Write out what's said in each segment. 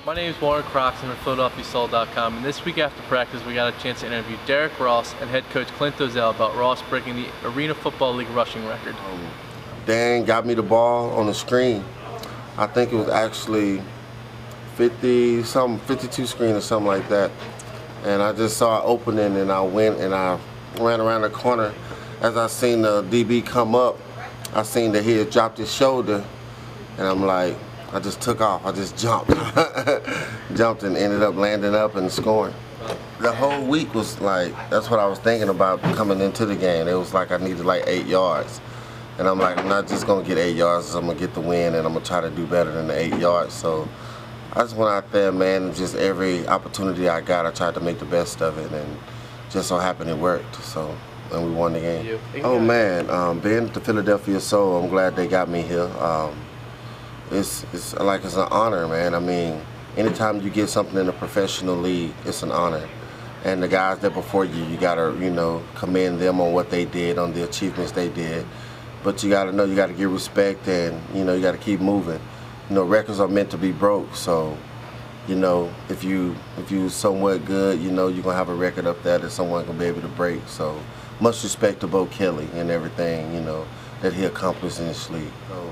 My name is Warren Croxton from PhiladelphiaSoul.com, and this week after practice we got a chance to interview Derrick Ross and head coach Clint Doziel about Ross breaking the Arena Football League rushing record. Dan got me the ball on the screen. I think it was actually 52 screen or something like that. And I just saw an opening and I went and I ran around the corner. As I seen the DB come up, I seen that he had dropped his shoulder, and I'm like, I just took off. I just jumped. Jumped and ended up landing up and scoring. The whole week was like, that's what I was thinking about coming into the game. It was like I needed like 8 yards. And I'm like, I'm not just going to get 8 yards, I'm going to get the win, and I'm going to try to do better than the 8 yards. So I just went out there, man, and just every opportunity I got, I tried to make the best of it, and just so happened it worked. So, and we won the game. Oh, man, being at the Philadelphia Soul, I'm glad they got me here. It's like it's an honor, man. I mean, anytime you get something in a professional league, it's an honor. And the guys that before you, you gotta, commend them on what they did, on the achievements they did. But you gotta know, you gotta give respect, and you gotta keep moving. Records are meant to be broke, so if you somewhat good, you're gonna have a record up there that someone can be able to break. So much respect to Bo Kelly and everything, that he accomplished in this league. So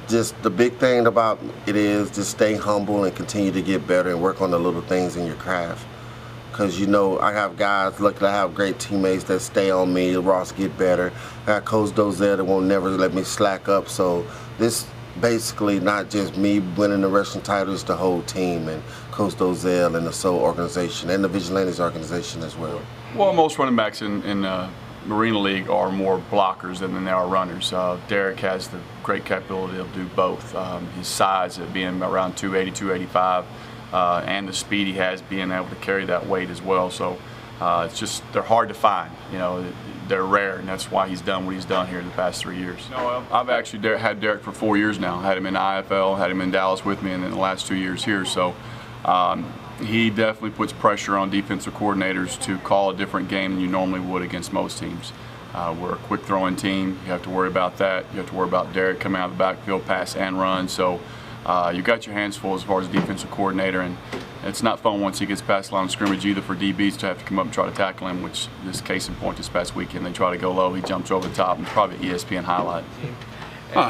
just the big thing about it is just stay humble and continue to get better and work on the little things in your craft. Because I have guys, luckily I have great teammates that stay on me. Ross get better. I got Coach Doziel that won't never let me slack up. So this basically not just me winning the rushing title, it's the whole team and Coach Doziel and the Soul organization and the Vigilantes organization as well. Well, most running backs in Marina League are more blockers than they are runners. Derrick has the great capability to do both. His size of being around 280, 285, and the speed he has being able to carry that weight as well. So it's just, they're hard to find. They're rare, and that's why he's done what he's done here in the past 3 years. I've actually had Derrick for 4 years now. Had him in the IFL, had him in Dallas with me, and then the last 2 years here. So he definitely puts pressure on defensive coordinators to call a different game than you normally would against most teams. We're a quick throwing team. You have to worry about that. You have to worry about Derrick coming out of the backfield, pass and run. So you got your hands full as far as defensive coordinator, and it's not fun once he gets past the line of scrimmage either for DBs to have to come up and try to tackle him, which this case in point this past weekend, they try to go low, he jumps over the top, and it's probably an ESPN highlight.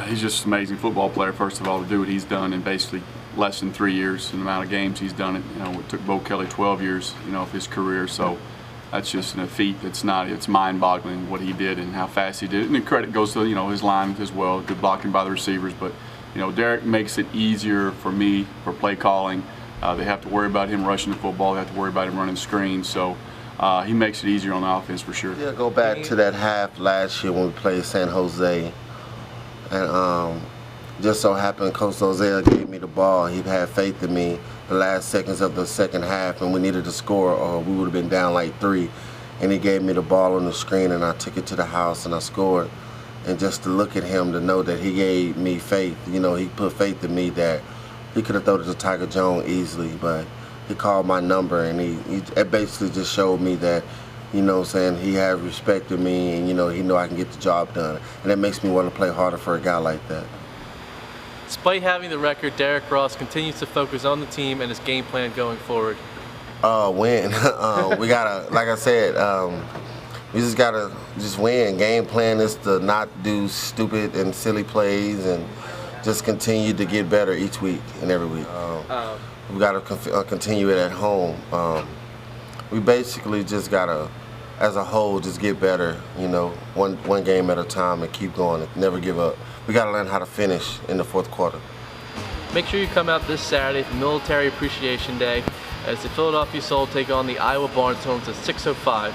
He's just an amazing football player, first of all, to do what he's done in basically less than 3 years in the amount of games he's done it. It took Bo Kelly 12 years, of his career, so that's just a feat it's mind-boggling what he did and how fast he did it. And the credit goes to, his line as well, good blocking by the receivers, but Derrick makes it easier for me for play calling. They have to worry about him rushing the football, they have to worry about him running screens, so he makes it easier on the offense for sure. Yeah, go back to that half last year when we played San Jose, and just so happened Coach Doziel gave me the ball. He had faith in me the last seconds of the second half, and we needed to score or we would have been down like 3. And he gave me the ball on the screen, and I took it to the house and I scored. And just to look at him, to know that he gave me faith, he put faith in me that he could have thrown it to Tiger Jones easily, but he called my number, and it basically just showed me that, he has respect in me, and he know I can get the job done. And that makes me want to play harder for a guy like that. Despite having the record, Derrick Ross continues to focus on the team and his game plan going forward. Win. We gotta, like I said, we just gotta win. Game plan is to not do stupid and silly plays and just continue to get better each week and every week. We gotta continue it at home. We basically just gotta, as a whole, just get better. One game at a time and keep going. And never give up. We gotta learn how to finish in the fourth quarter. Make sure you come out this Saturday for Military Appreciation Day as the Philadelphia Soul take on the Iowa Barnes Homes at 6:05.